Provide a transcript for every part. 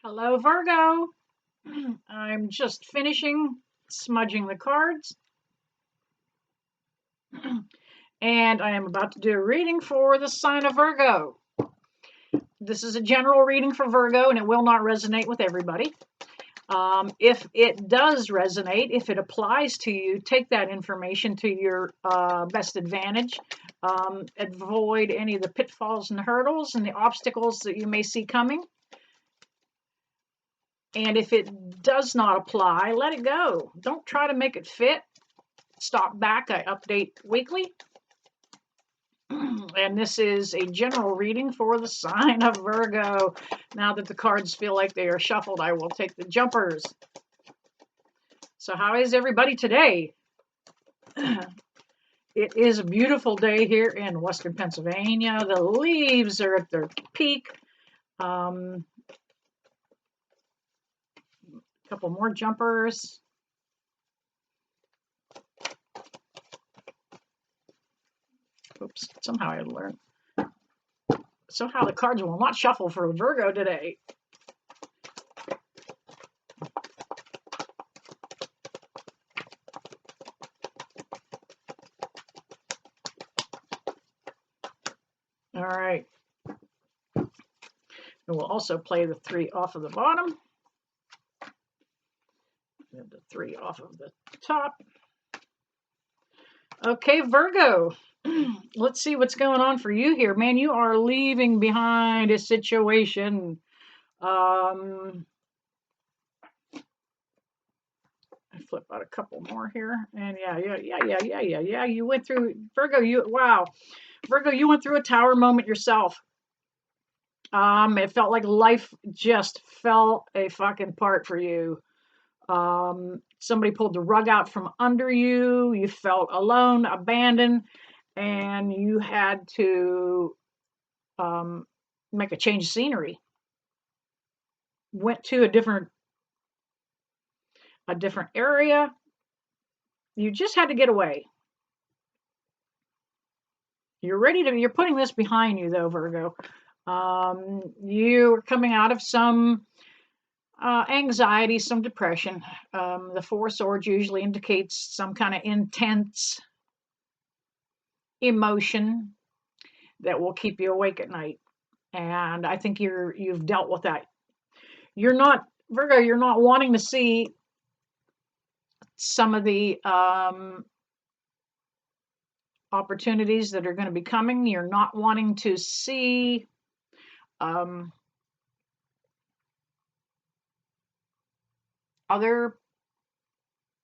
Hello, Virgo. I'm just finishing smudging the cards, and I am about to do a reading for the sign of Virgo. This is a general reading for Virgo, and it will not resonate with everybody. If it does resonate, if it applies to you, take that information to your best advantage. Avoid any of the pitfalls and hurdles and the obstacles that you may see coming. And if it does not apply, let it go. Don't try to make it fit. Stop back. I update weekly. And this is a general reading for the sign of Virgo. Now that the cards feel like they are shuffled, I will take the jumpers. So how is everybody today? It is a beautiful day here in Western Pennsylvania. The leaves are at their peak. A couple more jumpers. Oops, somehow I learned. Somehow the cards will not shuffle for Virgo today. All right. And we'll also play the 3 off of the bottom. And the 3 off of the top. Okay, Virgo. Let's see what's going on for you here. Man, you are leaving behind a situation. I flip out a couple more here. And yeah. You went through, Virgo, Virgo, you went through a tower moment yourself. It felt like life just fell a fucking apart for you. Somebody pulled the rug out from under you. You felt alone, abandoned, and you had to make a change of scenery. Went to a different area. You just had to get away. You're putting this behind you though, Virgo. You're coming out of some anxiety, some depression. The 4 of Swords usually indicates some kind of intense emotion that will keep you awake at night. And I think you've dealt with that. You're not, Virgo, you're not wanting to see some of the opportunities that are going to be coming. You're not wanting to see other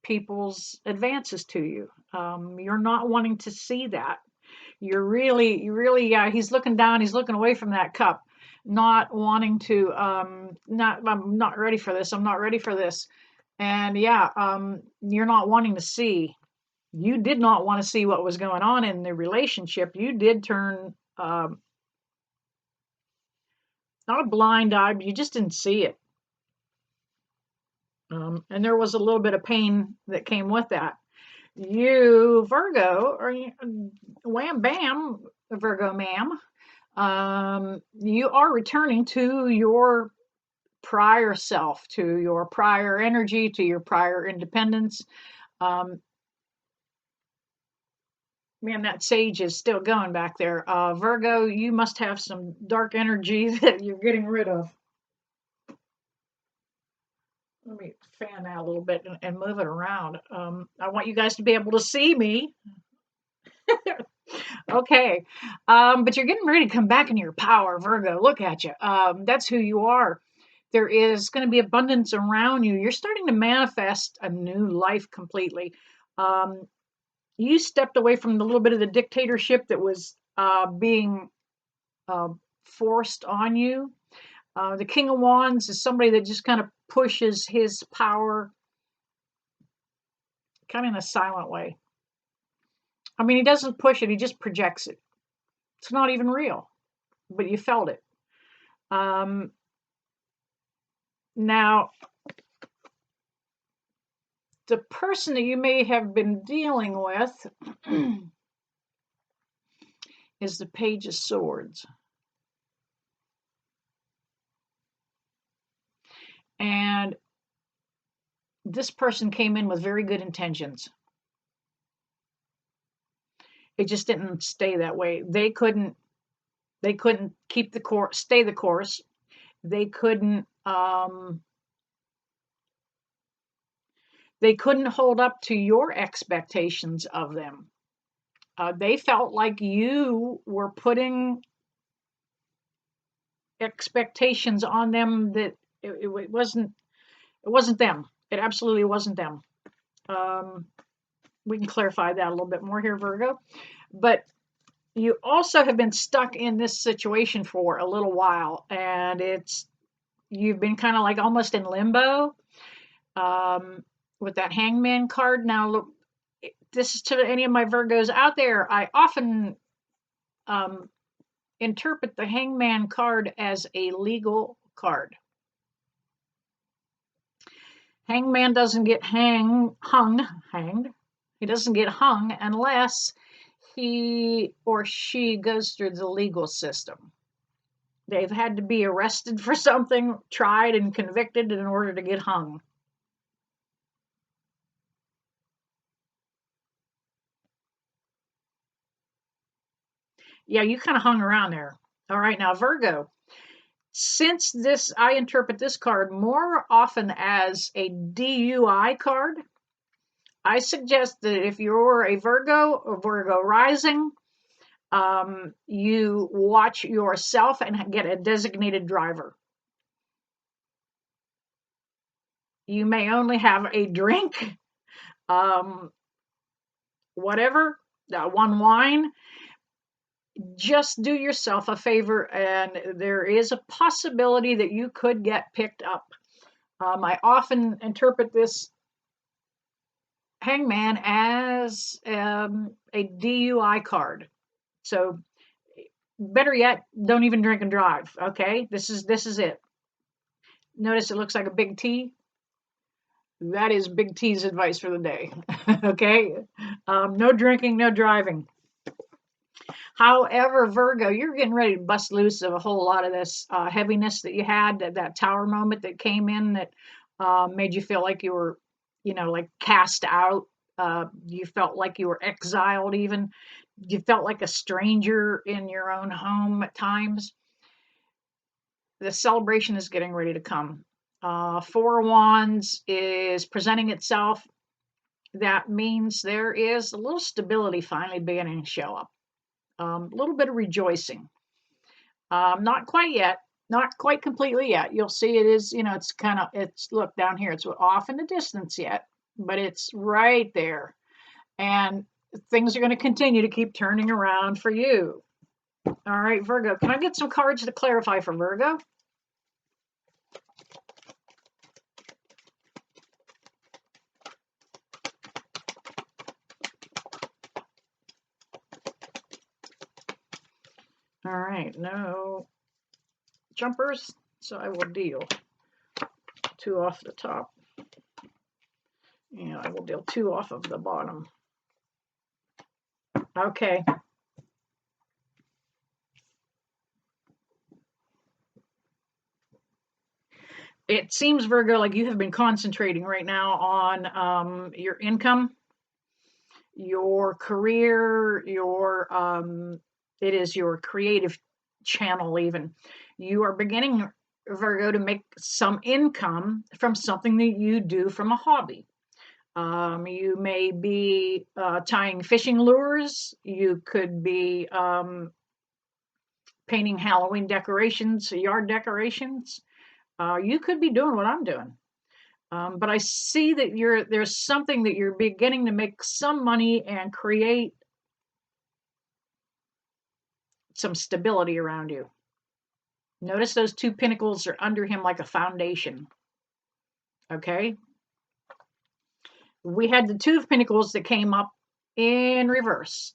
people's advances to you. You're not wanting to see that. You really, he's looking down, he's looking away from that cup, not wanting to, I'm not ready for this, I'm not ready for this. And you're not wanting to see. You did not want to see what was going on in the relationship. You did turn, not a blind eye, but you just didn't see it. And there was a little bit of pain that came with that. You, Virgo, or wham bam, Virgo ma'am, you are returning to your prior self, to your prior energy, to your prior independence. Man, that sage is still going back there. Virgo, you must have some dark energy that you're getting rid of. Let me fan that a little bit and move it around. I want you guys to be able to see me. Okay. But you're getting ready to come back into your power, Virgo. Look at you. That's who you are. There is going to be abundance around you. You're starting to manifest a new life completely. You stepped away from the little bit of the dictatorship that was being forced on you. The King of Wands is somebody that just kind of pushes his power kind of in a silent way. I mean, he doesn't push it, he just projects it. It's not even real, but you felt it. Now, the person that you may have been dealing with is the Page of Swords. And this person came in with very good intentions. It just didn't stay that way. They couldn't keep the course, stay the course. They couldn't they couldn't hold up to your expectations of them. They felt like you were putting expectations on them that it wasn't them. It absolutely wasn't them. Um, we can clarify that a little bit more here, Virgo. But you also have been stuck in this situation for a little while, and you've been kind of like almost in limbo with that Hangman card. Now, look, this is to any of my Virgos out there. I often um, interpret the Hangman card as a legal card. Hangman doesn't get hanged. He doesn't get hung unless he or she goes through the legal system. They've had to be arrested for something, tried and convicted in order to get hung. Yeah, you kind of hung around there. All right, now Virgo. Since this, I interpret this card more often as a DUI card. I suggest that if you're a Virgo or Virgo rising, you watch yourself and get a designated driver. You may only have a drink, um, whatever, one wine. Just do yourself a favor, and there is a possibility that you could get picked up. I often interpret this Hangman as a DUI card. So better yet, don't even drink and drive. Okay, this is it. Notice it looks like a big T. That is Big T's advice for the day. Okay, no drinking, no driving. However, Virgo, you're getting ready to bust loose of a whole lot of this heaviness that you had, that tower moment that came in that made you feel like you were, like cast out. You felt like you were exiled, even. You felt like a stranger in your own home at times. The celebration is getting ready to come. Four of Wands is presenting itself. That means there is a little stability finally beginning to show up. A little bit of rejoicing. Not quite yet, not quite completely yet. You'll see it is, look down here, it's off in the distance yet, but it's right there. And things are going to continue to keep turning around for you. All right, Virgo, can I get some cards to clarify for Virgo? All right, no jumpers, so I will deal two off the top. And I will deal two off of the bottom. Okay. It seems, Virgo, like you have been concentrating right now on your income, your career, it is your creative channel even. You are beginning, Virgo, to make some income from something that you do from a hobby. You may be tying fishing lures. You could be painting Halloween decorations, yard decorations. You could be doing what I'm doing. But I see that there's something that you're beginning to make some money and create some stability around you. Notice those two pinnacles are under him like a foundation. Okay? We had the two of Pentacles that came up in reverse.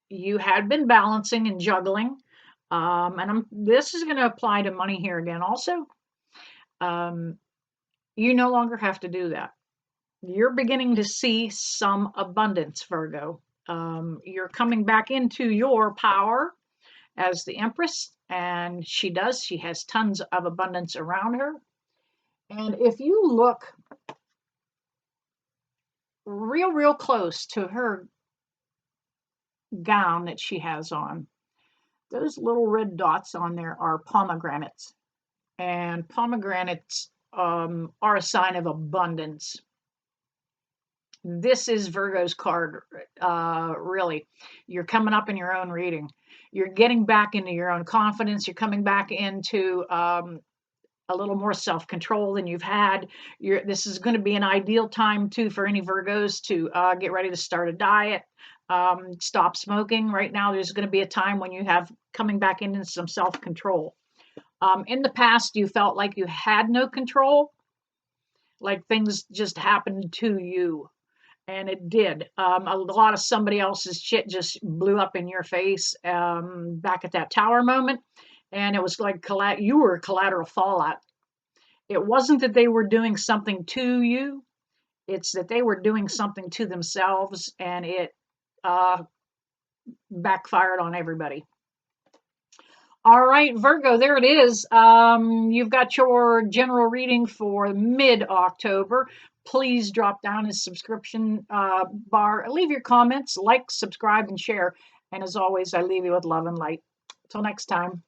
You had been balancing and juggling. And this is going to apply to money here again also. You no longer have to do that. You're beginning to see some abundance, Virgo. You're coming back into your power as the Empress, and she has tons of abundance around her. And if you look real close to her gown that she has on, those little red dots on there are pomegranates. And pomegranates are a sign of abundance. This is Virgo's card, really. You're coming up in your own reading. You're getting back into your own confidence. You're coming back into a little more self-control than you've had. This is going to be an ideal time too for any Virgos to get ready to start a diet, stop smoking. Right now, there's going to be a time when you have coming back into some self-control. In the past, you felt like you had no control, like things just happened to you. And it did. A lot of somebody else's shit just blew up in your face back at that tower moment. And it was like you were collateral fallout. It wasn't that they were doing something to you, it's that they were doing something to themselves, and it uh, backfired on everybody. All right, Virgo, there it is. You've got your general reading for mid-October. Please drop down his subscription bar. Leave your comments, like, subscribe, and share. And as always, I leave you with love and light. Till next time.